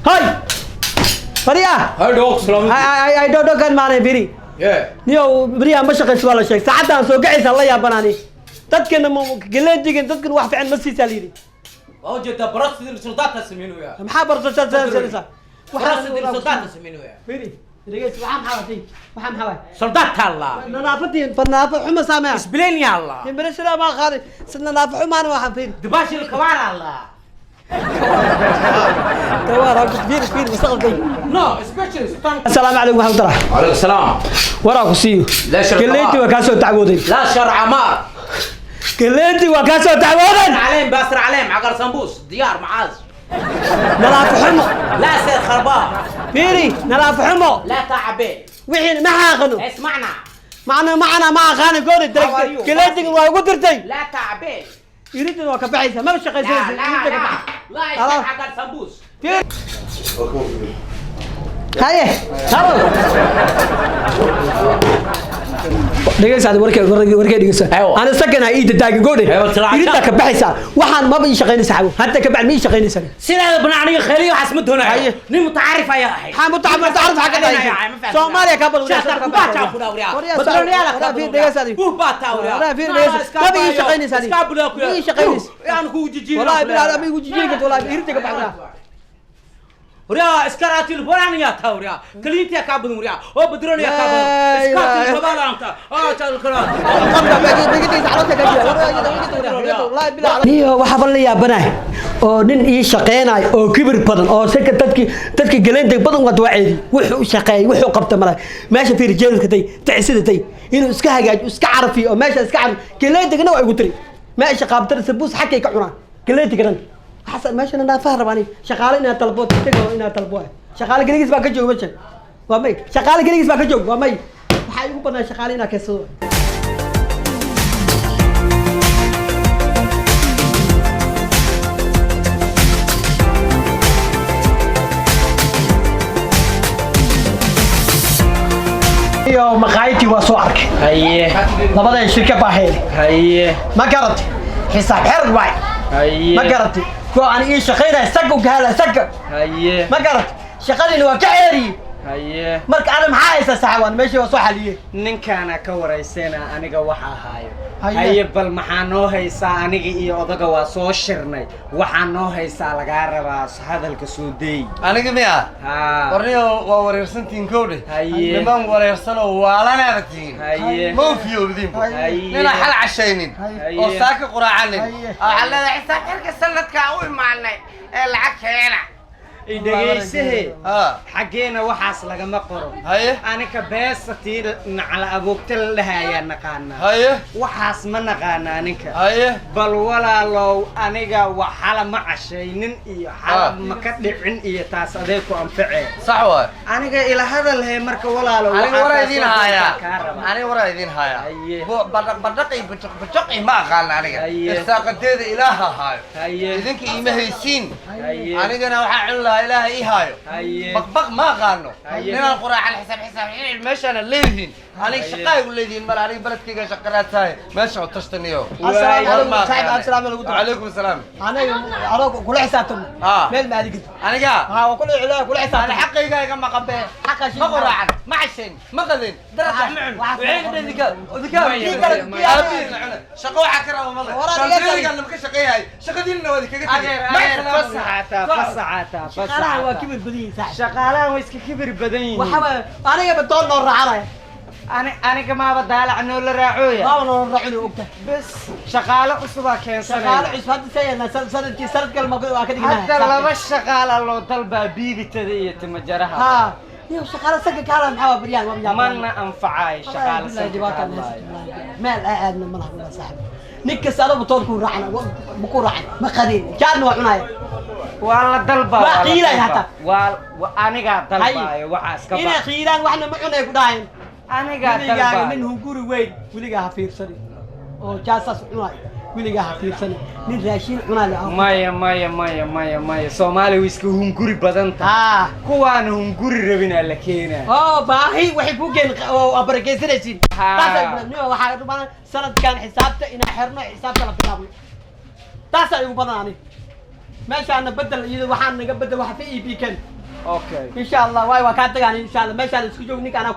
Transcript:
هاي بريا هاي دوك سلام اي دو كان معنا بري نيو بريا ما شقيس ولا شيء ساعتها سو قعيس الله يا بناني dadkana galeedigan dadkan wax fiican ma siisa liiri oo jeeda barasida suldaadka sameeyay yaa maxaa barasada barasida suldaadka sameeyay biri rigeys waxaan xawatay waxaan xaway suldaadka allah nadaafadii barnaafo xuma saamay isbileen ya allah in sida ma qaadi sidna nadaafo xumaan waxaan fiir dibashil kawaar allah kawaar fiir mustaqbalkay no especially sultan assalaamu alaykum wa rahmatullah alaykum salaam waraa ku siiyo galeedi waa ka soo tacwooday la shar'a ma galeedi waa ka soo tacwooday عليهم باسر عليهم عقر سمبوس ديار معاذ نلاف حمو لا سير خربان فيري نلاف حمو لا تعبي وحين ما حاقنو اسمعنا معنا ما خاني قولي درك كليتك وقدرتي لا تعبي يريد انه كبعيسه ما بشقي لا لا لا لا يصير عقر سمبوس هاي هاو دغيس هذا وركي دغيس انا سكنها ايد تاغي غودي يريد كبعيسه waxaan ma bii shaqeynaysa xawo hadda ka bacd ma shaqeynaysa سيده بنانيه خيليه حسمد هنا ني متعارف يا اخي متعارف حق سوماليا كبل باتا خداوريا بدرونيالا في دغيس هذه باتا لا في دغيس ما بي shaqeynaysa بي shaqeynaysa يعني كو جيجي والله بلا ما يجيك والله يريد كبعد وريا اسكاراتي البرانيا تاوريا كلينتي كابن وريا او بدرونيا كابن اسكاراتي البرانيا انت تشال كلام niyo waxa bal la yaabanahay oo nin ii shaqeynay oo kibir badan oo saka dadki galeentay badan wad waceedi wuxuu shaqeeyay wuxuu qabta malay meesha fiir jeedka tay taxsidatay inuu iska hagaajiyo iska carfiyo oo meesha iska carf galeentagna way ugu tiri meesha qaabtar sabuus xakay ka cunaan galeentigan حسن ماشي انا فاهم رباني شغاله انها طلبوت تجو انها طلبوها شغاله جريس با كجوج ماشي وامي شغاله جريس با كجوج وامي waxay ugu badnaa shaqaale inaa ka soo iyo maqaayati waa soo arkay haye labada shirka baahay haye ma garat xisaab xird waay haye ma garat ko aan ii shaqeynaa sago gaala sago haye ma garat shaqadina waa ka ceeri haye marka ana maxaa haysa saxwan meeshii waa soo xaliyay ninkaana ka wareysana aniga waxa haayo Haye. haye bal maxaa noo haysaa aniga iyo odaga waa soo shirnay waxaa noo haysaa laga rabaa hadalka soo deey aniga miya ha qorniyo waa wareersantiin kowdhe Haye. niman wareersano waalanaartiin haye ma fiyoobdin Haye. nina xal cashaynin Haye. oo saaka quraacanin Haye. waxa leedahay xisaab xirka sanadka u imaanay ee lacag keena idageysahe ha xageena waxaas lagama qoro haye aniga beesatii nacala aboogta la dhahayaa naqaana haye waxaas ma naqaana aniga haye bal walaalow aniga waxala ma cashaynin iyo xalab ma ka dhicin iyo taas adeeg ku anfacee sax waay aniga ila hadal he marka walaalow aniga waraa idin haya aniga aniga waraa idin haya Haye. badaqay bajaqay ma aqaan aniga Haye. istaaqadeeda ilaaha haayo haye idinka iima haysiin haye anigana waxaa cun lahaa ilaaha ii haayo haye baqbaq ma aqaano Haye. ninaan quraacan xisaab xil meeshana leedihiin aniga shaqay u leedihiin mal aniga baladkayga shaqaraad tahay meesha u tashtaniyo alaykum salaam أنا كل حساتهم ميل ما أديك aniga ها وكل علا كل أنا حساتهم xaqayga iga maqabe حق شيء ma quraacan ma cashayn ma qadin darada macun wixii dhadika odika shaqo waxa ka rabo mal shaqadiga lama ka shaqeeyay shaqadiina wadi kaga tagay fasaxata شغالها هو كبر بدين صح shaqaalahan way iska kibir badan yihiin وحبا أنا بدون نور رعاية aniga maaba daalac noo la raacooya ما نور رعوني وقتها bes shaqaale cusubaa شغال keensanaya عيش هذا سنة سنة كلمة واحد hadda laba shaqaala loo dalbaa biibitada iyo timajaraha ها يا شغال سكك على محاور بريان mana anfacay shaqaale مال قاعد من منها صاحب نكس أنا بطول رعنا بكون رعنا ما قدين كان وعناية waa la dalbaa Waa qiilay hata. waa anigaa dalbaayo waxaas ka إنا bax خيران وإحنا ما عنا يقداين anigaa وليجا dalbaayo منهم قوري وين وليجا حفير سني أو جاسس عناية وليجا حفير سني من راشين عناية maya soomaali way iska hunguri badan tahay kuwaana hunguri rabinaa la keenaa باهي وحبوكين وأبركي سنسين ها. تاسع نيو واحد ربنا سنة كان حسابته إن حرنا حسابته لبنابل تاسع يقول بناني ماشي أنا بدل إذا واحد نقبل واحد في إي بي كان اوكي ان شاء الله واي وكاتغاني ان شاء الله ما شاء الله اسكو جوغني كانا